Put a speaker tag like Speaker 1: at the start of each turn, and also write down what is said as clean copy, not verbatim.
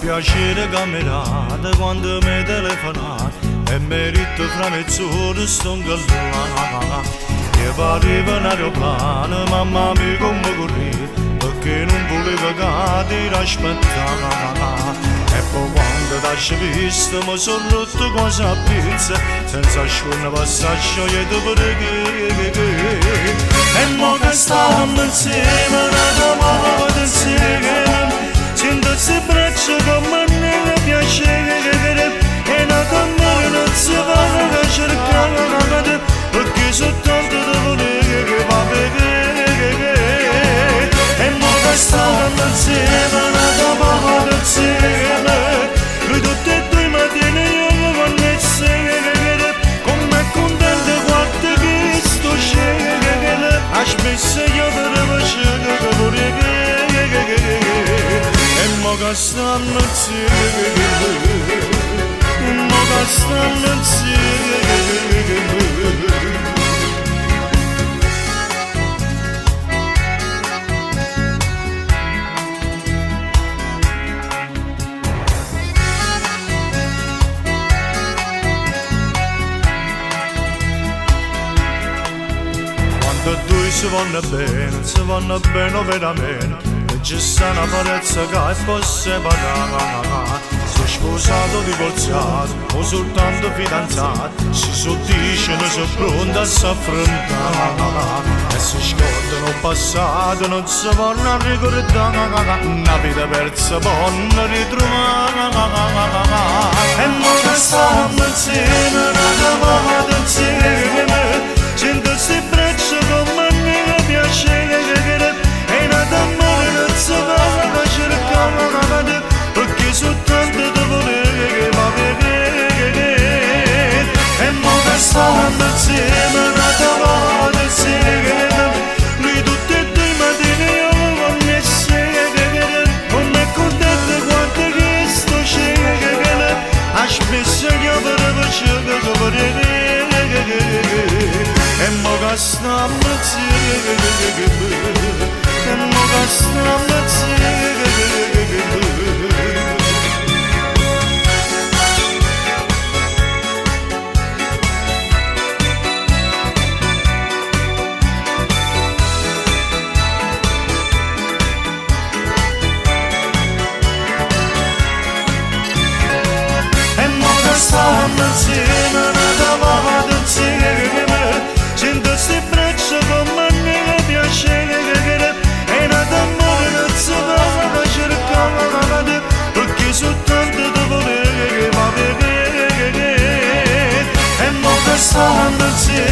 Speaker 1: piacere camerata quando mi telefonate e merito fra mezz'ora sto ingallata. Che pareva un aeroplano, mamma mia come correre, perché non voleva cadere aspettare. E poi quando t'hai visto mi sono rotto quasi a pizza, senza scorno passaggio io ti preghi. E mo che stiamo insieme, una domanda insieme, sento se braccia come ne piacere, e una cammina non si va a cercare, perché soltanto ti volevo che va bene. E mo che stiamo insieme, una domanda insieme, noi tutti e due mattine io mi connesse, come contento guarda che sto sceglie, ha smesso io per facere che vorrei. E mo che stanno insieme, e mo che stanno insieme. Quando due si vanno bene veramente, c'è sta una parezza che può separare. Sono sposato, divorziato, o soltanto fidanzato, si soddiscono, sono pronti a s'affrontare. E si scordano il passato, non si vanno a ricordare, una vita persa vanno a ritrovare. E mo che stiamo insieme, una chiamata insieme, sento si braccia come ne piacere, e una d'amore non si va a cercare, perché soltanto ti volevo che va bene. E mo che stiamo insieme, una chiamata insieme, noi tutti e due mattine io mi connesse, come contento guarda che sto sceglie, ha smesso io per facere che vorrei. E mo che stiamo insieme, e mo che stiamo insieme. E mo che stiamo insieme, una chiamata insieme, sento si braccia come ne piacere, e una d'amore non si va a cercare, perché soltanto ti volevo che va bene. E mo che stiamo insieme.